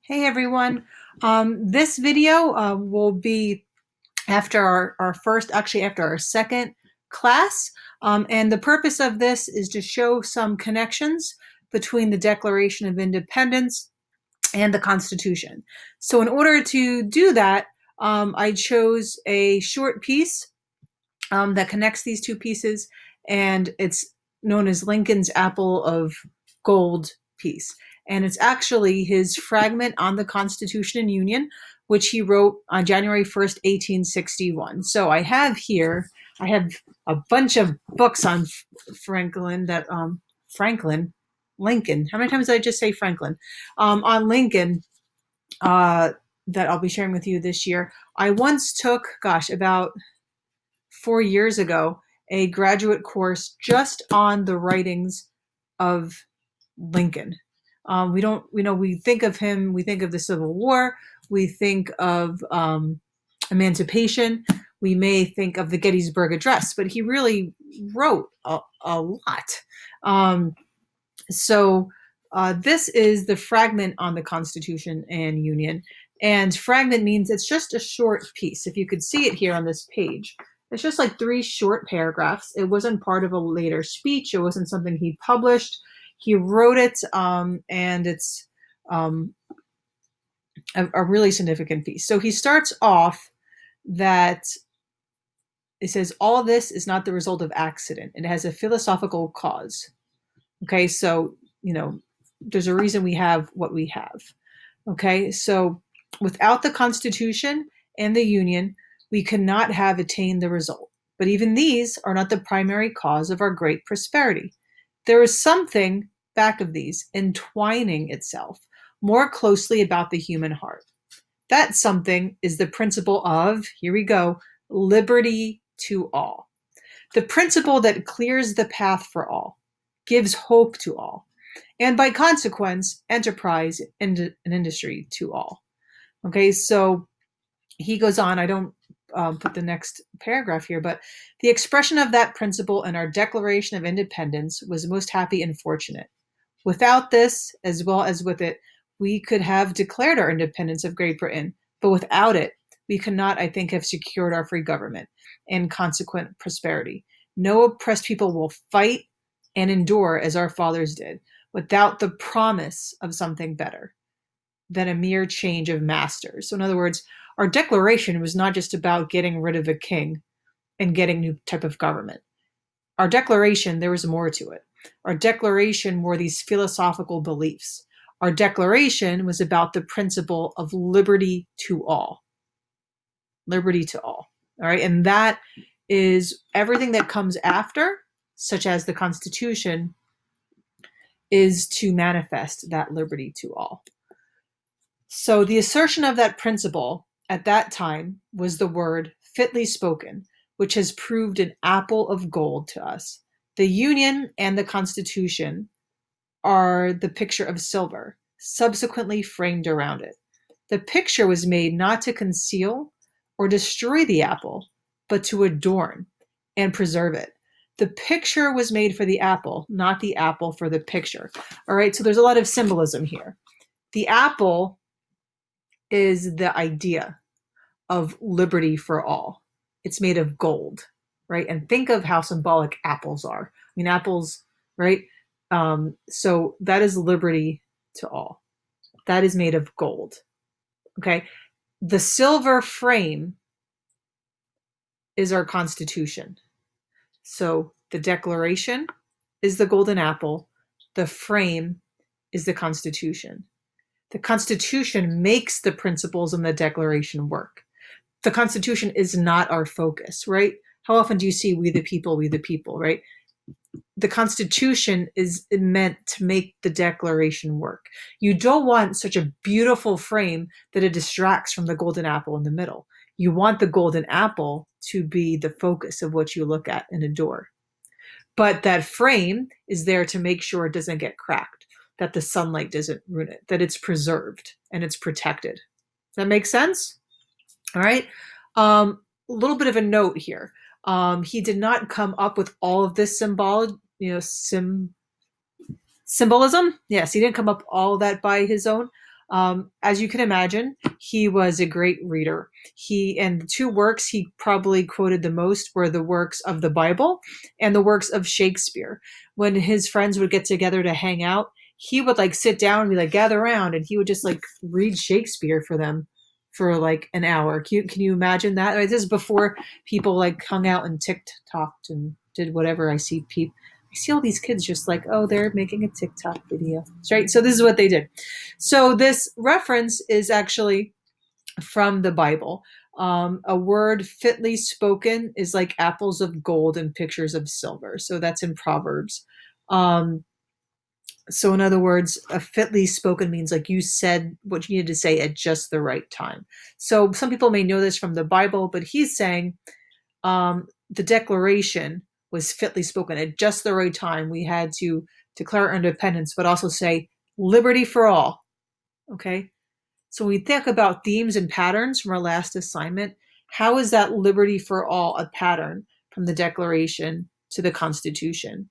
Hey everyone. This video will be after after our second class. And the purpose of this is to show some connections between the Declaration of Independence and the Constitution. So in order to do that, I chose a short piece that connects these two pieces, and it's known as Lincoln's Apple of Gold piece. And it's actually his Fragment on the Constitution and Union, which he wrote on January 1st, 1861. So I have a bunch of books on Lincoln. How many times did I just say Franklin? On Lincoln, that I'll be sharing with you this year. I once took, about 4 years ago, a graduate course just on the writings of Lincoln. We think of him, we think of the Civil War, we think of emancipation, we may think of the Gettysburg Address, but he really wrote a lot. This is the Fragment on the Constitution and Union. And fragment means it's just a short piece. If you could see it here on this page, it's just like 3 short paragraphs. It wasn't part of a later speech. It wasn't something he published. He wrote it, and it's a really significant piece. So he starts off that it says, all this is not the result of accident. It has a philosophical cause. Okay, so, there's a reason we have what we have. Okay, so without the Constitution and the Union, we cannot have attained the result. But even these are not the primary cause of our great prosperity. There is something back of these entwining itself more closely about the human heart. That something is the principle of, here we go, liberty to all. The principle that clears the path for all, gives hope to all, and by consequence, enterprise and industry to all. Okay, so he goes on, I don't put the next paragraph here, but the expression of that principle in our Declaration of Independence was most happy and fortunate. Without this, as well as with it, we could have declared our independence of Great Britain, but without it, we could not, I think, have secured our free government and consequent prosperity. No oppressed people will fight and endure as our fathers did, without the promise of something better than a mere change of masters. So in other words, our declaration was not just about getting rid of a king and getting a new type of government. Our declaration, there was more to it. Our declaration were these philosophical beliefs. Our declaration was about the principle of liberty to all. Liberty to all. All right. And that is everything that comes after, such as the Constitution, is to manifest that liberty to all. So the assertion of that principle at that time was the word fitly spoken, which has proved an apple of gold to us. The Union and the Constitution are the picture of silver, subsequently framed around it. The picture was made not to conceal or destroy the apple, but to adorn and preserve it. The picture was made for the apple, not the apple for the picture. All right, so there's a lot of symbolism here. The apple is the idea of liberty for all. It's made of gold, right? And think of how symbolic apples are. I mean, apples, right? So that is liberty to all. That is made of gold, okay? The silver frame is our Constitution. So the Declaration is the golden apple. The frame is the Constitution. The Constitution makes the principles in the Declaration work. The Constitution is not our focus, right? How often do you see we the people, right? The Constitution is meant to make the Declaration work. You don't want such a beautiful frame that it distracts from the golden apple in the middle. You want the golden apple to be the focus of what you look at and adore. But that frame is there to make sure it doesn't get cracked, that the sunlight doesn't ruin it, that it's preserved and it's protected. Does that make sense? All right. A little bit of a note here. He did not come up with all of this symbolism. Yes, he didn't come up all of that by his own. As you can imagine, he was a great reader. And the two works he probably quoted the most were the works of the Bible and the works of Shakespeare. When his friends would get together to hang out, he would like sit down and be like, gather around, and he would just like read Shakespeare for them for like an hour. Can you imagine that? Right, this is before people like hung out and TikToked and did whatever. I see all these kids just like, oh, they're making a TikTok video, right? So this is what they did. So this reference is actually from the Bible. A word fitly spoken is like apples of gold and pictures of silver. So that's in Proverbs. Um, so in other words, a fitly spoken means like you said what you needed to say at just the right time. So some people may know this from the Bible, but he's saying the declaration was fitly spoken at just the right time. We had to declare our independence, but also say liberty for all. Okay. So when we think about themes and patterns from our last assignment, how is that liberty for all a pattern from the Declaration to the Constitution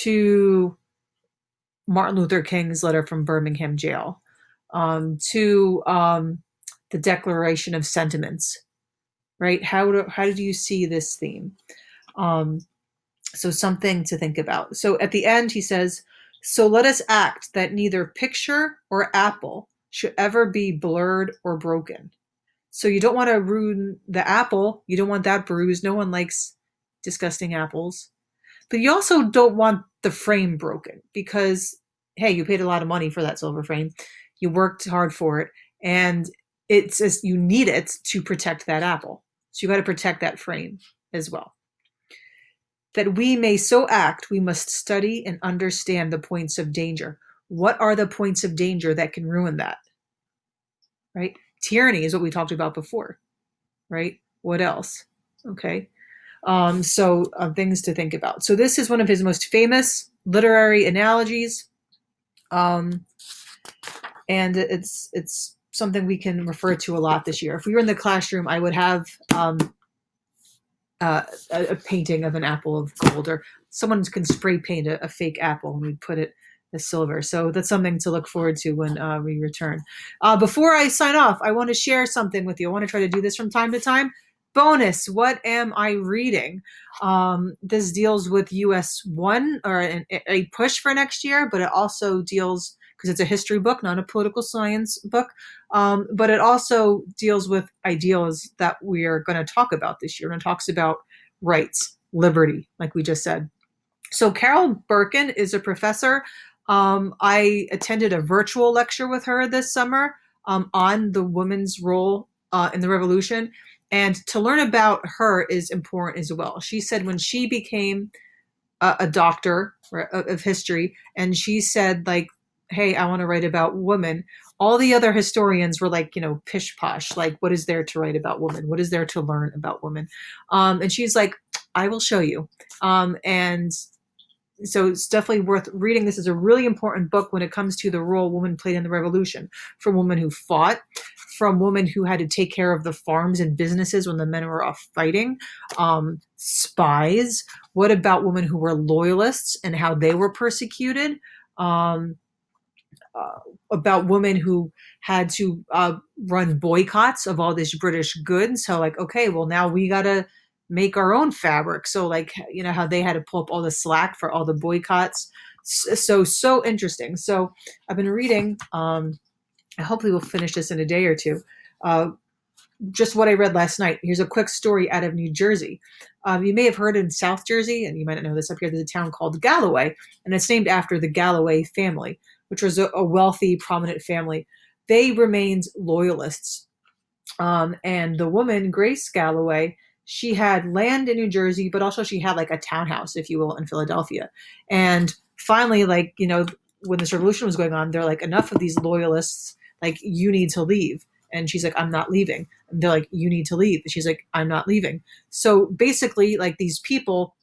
to Martin Luther King's letter from Birmingham jail to the Declaration of Sentiments, right? How did you see this theme? So something to think about. So at the end, he says, so let us act that neither picture or apple should ever be blurred or broken. So you don't want to ruin the apple. You don't want that bruised. No one likes disgusting apples. But you also don't want the frame broken because, hey, you paid a lot of money for that silver frame. You worked hard for it. And it says you need it to protect that apple. So you got to protect that frame as well. That we may so act, we must study and understand the points of danger. What are the points of danger that can ruin that? Right? Tyranny is what we talked about before, right? What else? Okay. So things to think about. So this is one of his most famous literary analogies. And it's something we can refer to a lot this year. If we were in the classroom, I would have a painting of an apple of gold, or someone can spray paint a fake apple and we put it as silver. So that's something to look forward to when we return. Before I sign off, I want to share something with you. I want to try to do this from time to time. Bonus, what am I reading? This deals with US 1, or a push for next year, but it also deals, because it's a history book, not a political science book, but it also deals with ideals that we are going to talk about this year, and it talks about rights, liberty, like we just said. So Carol Berkin is a professor. I attended a virtual lecture with her this summer on the woman's role in the revolution. And to learn about her is important as well. She said when she became a doctor of history, and she said, like, hey, I want to write about women, all the other historians were like, pish posh, like, what is there to write about women? What is there to learn about women? And she's like, I will show you. And so it's definitely worth reading. This is a really important book when it comes to the role women played in the revolution, from women who fought, from women who had to take care of the farms and businesses when the men were off fighting, spies. What about women who were loyalists and how they were persecuted? About women who had to run boycotts of all this British goods. So like, okay, well, now we got to make our own fabric. So like, how they had to pull up all the slack for all the boycotts. So interesting. So I've been reading, hopefully we'll finish this in a day or two. Just what I read last night. Here's a quick story out of New Jersey. You may have heard in South Jersey, and you might not know this, up here there's a town called Galloway, and it's named after the Galloway family, which was a wealthy, prominent family. They remained loyalists. And the woman, Grace Galloway, she had land in New Jersey, but also she had like a townhouse, if you will, in Philadelphia. And finally, like, when this revolution was going on, they're like, enough of these loyalists, like, you need to leave. And she's like, I'm not leaving. And they're like, you need to leave. And she's like, I'm not leaving. So basically, like, these people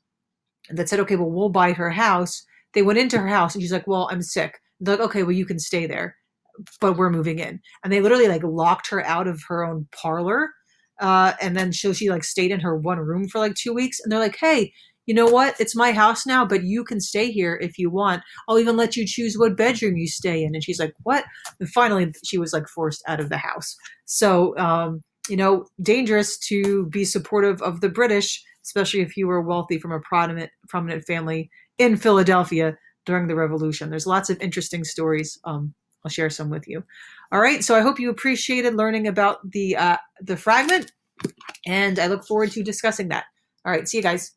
that said, okay, well, we'll buy her house. They went into her house and she's like, well, I'm sick. They're like, okay, well, you can stay there, but we're moving in. And they literally like locked her out of her own parlor. And then she like stayed in her one room for like 2 weeks. And they're like, hey, you know what? It's my house now, but you can stay here if you want. I'll even let you choose what bedroom you stay in. And she's like, what? And finally, she was like forced out of the house. So, dangerous to be supportive of the British, especially if you were wealthy from a prominent family in Philadelphia during the Revolution. There's lots of interesting stories. I'll share some with you. All right. So I hope you appreciated learning about the fragment, and I look forward to discussing that. All right. See you guys.